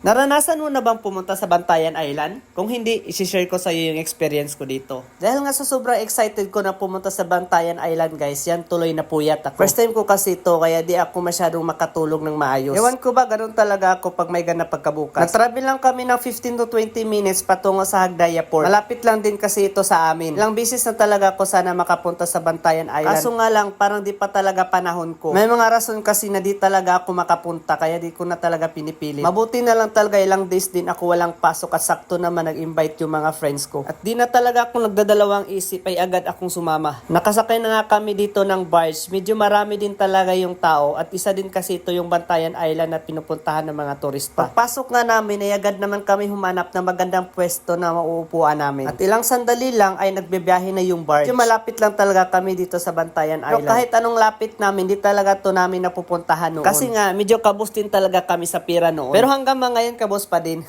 Naranasan mo na bang pumunta sa Bantayan Island? Kung hindi, isi-share ko sa iyo yung experience ko dito. Dahil nga sa sobrang excited ko na pumunta sa Bantayan Island guys, yan tuloy na puyat ako. First time ko kasi ito, kaya di ako masyadong makatulog ng maayos. Ewan ko ba, ganun talaga ako pag may ganap pagkabukas. Natravel lang kami ng 15 to 20 minutes patungo sa Hagdaya Port. Malapit lang din kasi ito sa amin. Ilang beses na talaga ako sana makapunta sa Bantayan Island. Kaso nga lang, parang di pa talaga panahon ko. May mga rason kasi na di talaga ako makapunta, kaya di ko na talaga pinipili. Mabuti na lang talaga ilang days din ako walang pasok at sakto naman nag-invite yung mga friends ko. At di na talaga ako nagdadalawang isip ay agad akong sumama. Nakasakay na nga kami dito ng barge. Medyo marami din talaga yung tao at isa din kasi ito yung Bantayan Island na pinupuntahan ng mga turista. Pagpasok nga namin ay agad naman kami humanap ng magandang pwesto na mauupuan namin. At ilang sandali lang ay nagbibiyahe na yung barge. Medyo malapit lang talaga kami dito sa Bantayan Island. Pero kahit anong lapit namin, di talaga to namin napupuntahan noon. Kasi nga, medyo kabus din talaga kami sa pira noon. Pero hanggang ngayon, kabus pa din.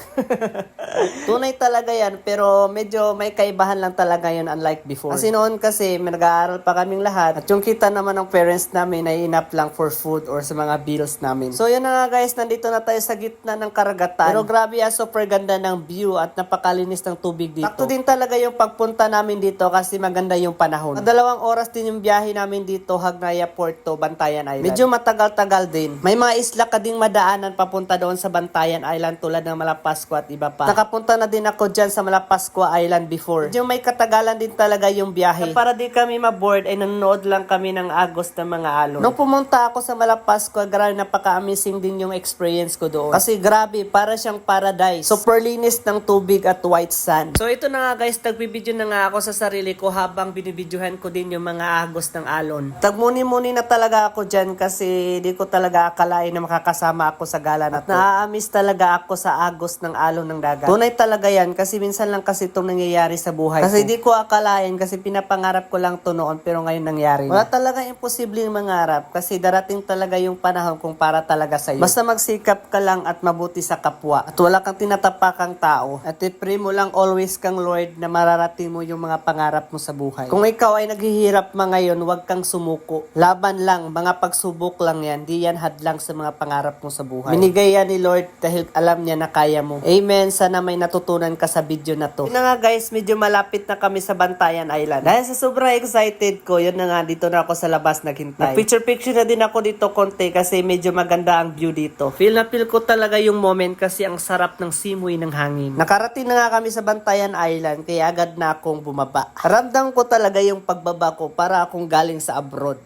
Tunay talaga yan, pero medyo may kaibahan lang talaga yun unlike before. Kasi noon kasi nag-aaral pa kaming lahat at yung kita naman ng parents namin ay enough lang for food or sa mga bills namin. So yun na nga guys, nandito na tayo sa gitna ng karagatan. Pero grabe super ganda ng view at napakalinis ng tubig dito. Sakto din talaga yung pagpunta namin dito kasi maganda yung panahon. 2 oras din yung biyahe namin dito, Hagdaya Port to Bantayan Island. Medyo matagal-tagal din. May mga isla ka ding madaanan papunta doon sa Bantayan Island tulad ng Malapascua at iba pa. Nakapunta na din ako dyan sa Malapascua Island before. Medyo may katagalan din talaga yung biyahe. At para di kami maboard ay nanonood lang kami ng agos ng mga alon. Nung pumunta ako sa Malapascua, grabe napaka-amazing din yung experience ko doon. Kasi grabe, para siyang paradise. Super linis ng tubig at white sand. So ito na nga guys, nagbibideo na nga ako sa sarili ko habang binibidyohan ko din yung mga agos ng alon. Tagmuni-muni na talaga ako dyan kasi di ko talaga akalain na makakasama ako sa gala na to. Na-amiss talaga ako sa agos ng alon ng dagat. Tunay talaga yan kasi minsan lang kasi itong nangyayari sa buhay kasi ko. Di ko akalain kasi pinapangarap ko lang to noon pero ngayon nangyari. Wala talaga imposibleng mangarap kasi darating talaga yung panahon kung para talaga sa'yo. Basta magsikap ka lang at mabuti sa kapwa at wala kang tinatapakang tao at i-pray mo lang always kang Lord na mararating mo yung mga pangarap mo sa buhay. Kung ikaw ay naghihirap ngayon, huwag kang sumuko. Laban lang, mga pagsubok lang yan. Di yan hadlang sa mga pangarap mo sa buhay. Binigay yan ni Lord dahil alam niya na kaya mo. Amen. Sana may natutunan ka sa video na to. Yun na nga guys, medyo malapit na kami sa Bantayan Island. Dahil sa sobrang excited ko, yun na nga, dito na ako sa labas naghintay. Nag-picture na din ako dito konti kasi medyo maganda ang view dito. Feel na feel ko talaga yung moment kasi ang sarap ng simoy ng hangin. Nakarating na nga kami sa Bantayan Island kaya agad na akong bumaba. Ramdam ko talaga yung pagbaba ko para akong galing sa abroad.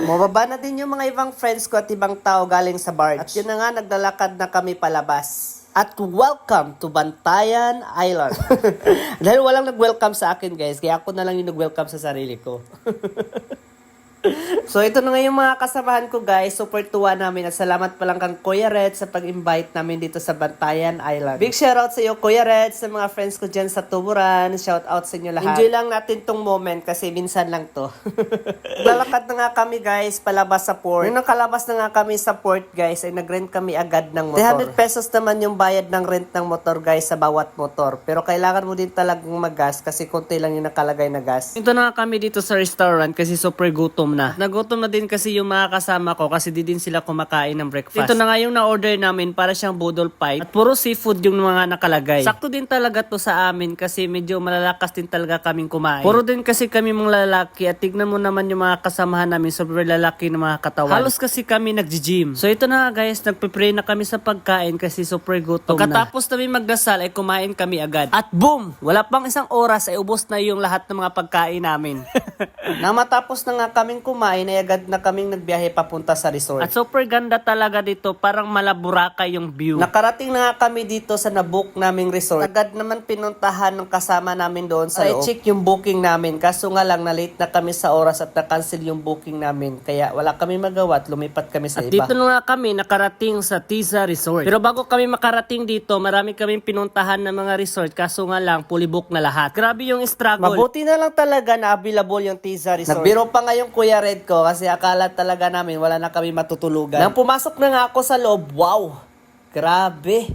Mababa na din yung mga ibang friends ko at ibang tao galing sa barge. At yun na nga, naglalakad na kami palabas. At welcome to Bantayan Island. Dahil walang nag-welcome sa akin guys, kaya ako na lang yung nag-welcome sa sarili ko. So ito na nga yung mga kasamahan ko guys. Super tuwa namin at salamat pa lang kang Kuya Red sa pag-invite namin dito sa Bantayan Island. Big shoutout sa iyo Kuya Red, sa mga friends ko dyan sa Tuburan. Shoutout sa inyo lahat. Enjoy lang natin tong moment kasi minsan lang to. Lalakad na nga kami guys palabas sa port. Nung nakalabas na nga kami sa port guys ay nag-rent kami agad ng motor. 300 pesos naman yung bayad ng rent ng motor guys sa bawat motor. Pero kailangan mo din talagang mag-gas kasi konti lang yung nakalagay na gas. Ito na nga kami dito sa restaurant kasi super gutom na. Nagutom na din kasi yung mga kasama ko kasi di din sila kumakain ng breakfast. Ito na nga yung na-order namin para siyang budol pipe at puro seafood yung mga nakalagay. Sakto din talaga to sa amin kasi medyo malalakas din talaga kaming kumain. Puro din kasi kami mga lalaki at tignan mo naman yung mga kasamahan namin sobrang lalaki na mga katawan. Halos kasi kami nag-gym. So ito na nga guys, nagpe-pray na kami sa pagkain kasi super gutom na. Pagkatapos namin magdasal ay kumain kami agad. At boom! Wala pang isang oras ay ubos na yung lahat ng mga pagkain namin. Nang matapos na nga kaming kumain ay agad na kaming nagbiyahe papunta sa resort. At super ganda talaga dito, parang Malaburaka yung view. Nakarating na nga kami dito sa nabook naming resort. Agad naman pinuntahan ng kasama namin doon sa loob. I-check yung booking namin kaso nga lang na late na kami sa oras at na-cancel yung booking namin. Kaya wala kami magawa at lumipat kami sa iba. Dito na nga kami nakarating sa Tiza Resort. Pero bago kami makarating dito, marami kaming pinuntahan ng mga resort kaso nga lang fully book na lahat. Grabe yung struggle. Mabuti na lang talaga na available yung Tiza Resort. Nagbiro pa nga yung Kuya Red ko kasi akala talaga namin wala na kami matutulugan. Nang pumasok na nga ako sa loob, wow! Grabe!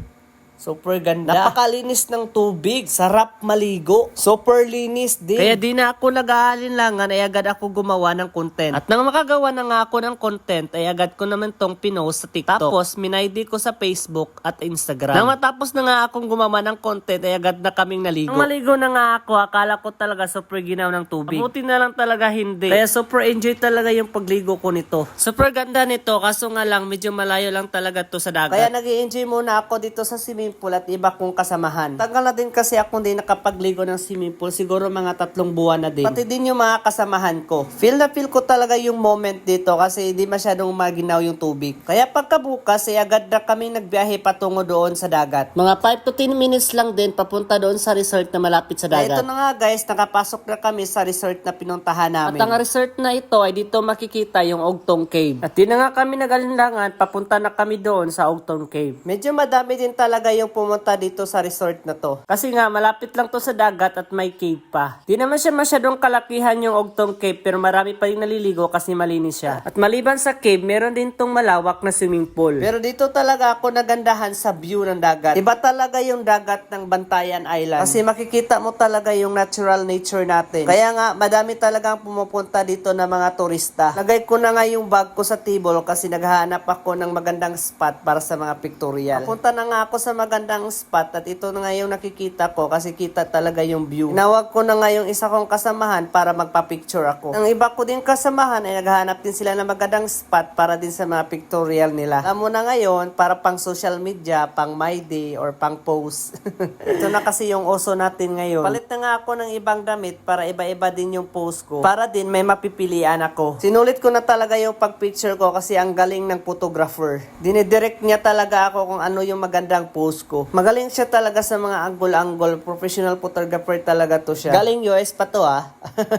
Super ganda. Napakalinis ng tubig. Sarap maligo. Super linis din. Kaya di na ako nag-aalinlangan ay agad ako gumawa ng content. At nang makagawa na nga ako ng content ay agad ko naman tong pinost sa TikTok. Tapos minaydi ko sa Facebook at Instagram. Nang matapos na nga akong gumawa ng content ay agad na kaming naligo. Nang maligo na nga ako, akala ko talaga super ginaw ng tubig. Mabuti na lang talaga hindi. Kaya super enjoy talaga yung pagligo ko nito. Super ganda nito kaso nga lang medyo malayo lang talaga to sa dagat. Kaya nag-i-enjoy muna ako dito sa swimming pool at iba kong kasamahan. Tagal na din kasi ako hindi nakapagligo ng swimming pool. Siguro mga 3 buwan na din. Pati din yung mga kasamahan ko. Feel na feel ko talaga yung moment dito kasi hindi masyadong maginaw yung tubig. Kaya pagkabukas ay agad na kami nagbiyahe patungo doon sa dagat. Mga 5 to 10 minutes lang din papunta doon sa resort na malapit sa dagat. Ito na nga guys, nakapasok na kami sa resort na pinuntahan namin. At ang resort na ito ay dito makikita yung Ogtong Cave. At di na nga kami nag-alinlangan, papunta na kami doon sa Ogtong Cave. Medyo madami din talaga yung pumunta dito sa resort na to. Kasi nga, malapit lang to sa dagat at may cave pa. Di naman siya masyadong kalakihan yung Ogtong Cave pero marami pa rin naliligo kasi malinis siya. At maliban sa cave, meron din tong malawak na swimming pool. Pero dito talaga ako nagandahan sa view ng dagat. Iba talaga yung dagat ng Bantayan Island. Kasi makikita mo talaga yung natural nature natin. Kaya nga, madami talagang pumupunta dito na mga turista. Lagay ko na nga yung bag ko sa table kasi naghahanap ako ng magandang spot para sa mga pictorial. Papunta na nga ako sa magandang spot at ito na nga yung nakikita ko kasi kita talaga yung view. Tinawag ko na nga yung isa kong kasamahan para magpa-picture ako. Ang iba ko din kasamahan ay naghahanap din sila ng magandang spot para din sa mga pictorial nila. Alam mo na ngayon, para pang social media, pang my day, or pang post. Ito na kasi yung uso natin ngayon. Palit na nga ako ng ibang damit para iba-iba din yung post ko. Para din may mapipilian ako. Sinulit ko na talaga yung pag-picture ko kasi ang galing ng photographer. Dinidirect niya talaga ako kung ano yung magandang post ko. Magaling siya talaga sa mga angle-angle. Professional photographer talaga to siya. Galing US pa to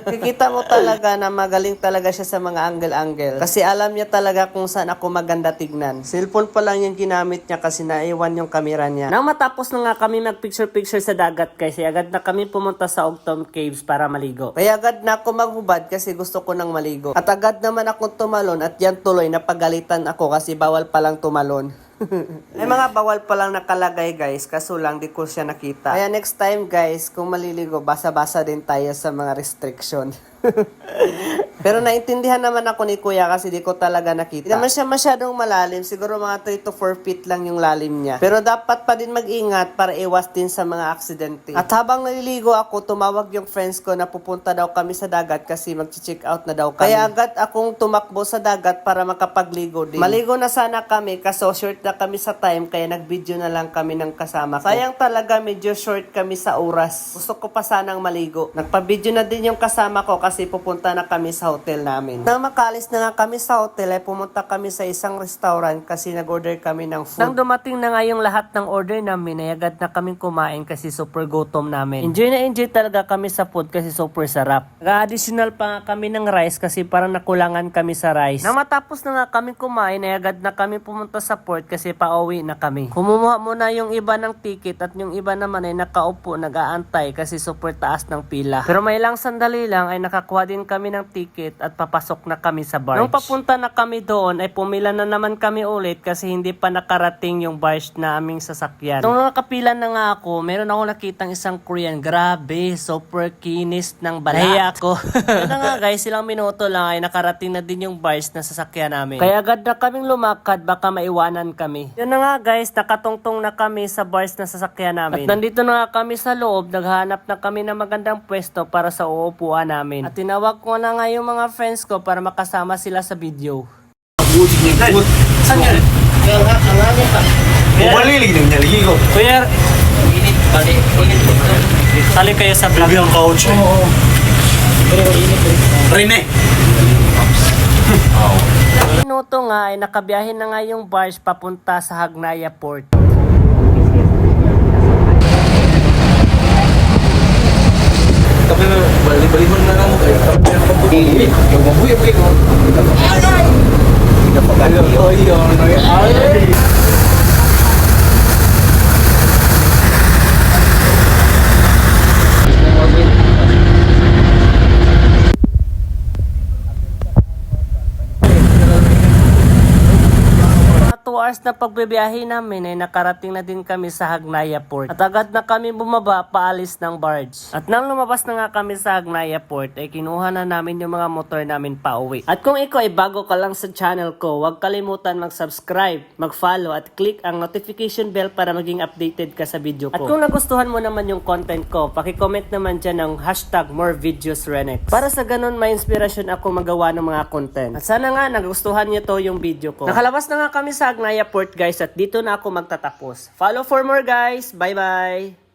Kikita mo talaga na magaling talaga siya sa mga angle-angle. Kasi alam niya talaga kung saan ako maganda tignan. Cellphone pa lang yung ginamit niya kasi naiwan yung camera niya. Nang matapos na nga kami mag-picture-picture sa dagat kasi agad na kami pumunta sa Ogtong Caves para maligo. Kaya agad na ako maghubad kasi gusto ko nang maligo. At agad naman akong tumalon at yan tuloy napagalitan ako kasi bawal palang tumalon. May mga bawal palang nakalagay guys, kaso lang di ko siya nakita. Kaya next time guys, kung maliligo, basa-basa din tayo sa mga restriction. Pero naintindihan naman ako ni Kuya kasi di ko talaga nakita. Hindi naman siya masyadong malalim, siguro mga 3 to 4 feet lang yung lalim niya. Pero dapat pa din mag-ingat para iwas din sa mga aksidente. At habang naliligo ako, tumawag yung friends ko na pupunta daw kami sa dagat kasi mag-check out na daw kami. Kaya agad akong tumakbo sa dagat para makapagligo din. Maligo na sana kami kaso short na kami sa time kaya nag-video na lang kami ng kasama ko. Sayang talaga medyo short kami sa oras. Gusto ko pa sanang maligo. Nagpa-video na din yung kasama ko kasi pupunta na kami sa hotel namin. Nang makalis na nga kami sa hotel ay pumunta kami sa isang restaurant kasi nag-order kami ng food. Nang dumating na nga yung lahat ng order namin ay agad na kaming kumain kasi super gutom namin. Enjoy na enjoy talaga kami sa food kasi super sarap. Nag-additional pa nga kami ng rice kasi parang nakulangan kami sa rice. Nang matapos na nga kami kumain ay agad na kami pumunta sa port kasi pauwi na kami. Kumuha muna yung iba ng ticket at yung iba naman ay nakaupo nag-aantay kasi super taas ng pila. Pero may lang sandali lang ay nakakuha din kami ng ticket at papasok na kami sa barge. Nung papunta na kami doon ay pumila na naman kami ulit kasi hindi pa nakarating yung barge na aming sasakyan. Nung nakapila na nga ako, meron ako nakitang isang Korean. Grabe, super kinis ng balat. Nahiya ako. Yun na nga guys, ilang minuto lang ay nakarating na din yung barge na sasakyan namin. Kaya agad na kaming lumakad baka maiwanan kami. Yun na nga guys, nakatungtong na kami sa barge na sasakyan namin. At nandito na nga kami sa loob, naghanap na kami ng magandang pwesto para sa uupuan namin. At tinawag ko na nga yung mga friends ko para makasama sila sa video. Saan yan? Umalilig ng naligo. Kuya, tali kayo sa vlog. Grabe ang couch. Rene. Minuto nga ay nakabiyahe na nga yung barge papunta sa Hagnaya Port. Kami na bali-baliman na lang mo kayo. Yung mabuhay ko. na pagbibiyahe namin ay nakarating na din kami sa Hagnaya Port. At agad na kami bumaba paalis ng barge. At nang lumabas na nga kami sa Hagnaya Port ay kinuha na namin yung mga motor namin pauwi. At kung ikaw ay bago ka lang sa channel ko, huwag kalimutan mag-subscribe, mag-follow at click ang notification bell para maging updated ka sa video ko. At kung nagustuhan mo naman yung content ko, paki-comment naman dyan ng hashtag #morevideosrenex para sa ganun may inspirasyon ako magawa ng mga content. At sana nga nagustuhan niyo to yung video ko. Nakalabas na nga kami sa Hagnaya Port guys at dito na ako magtatapos. Follow for more guys. Bye bye!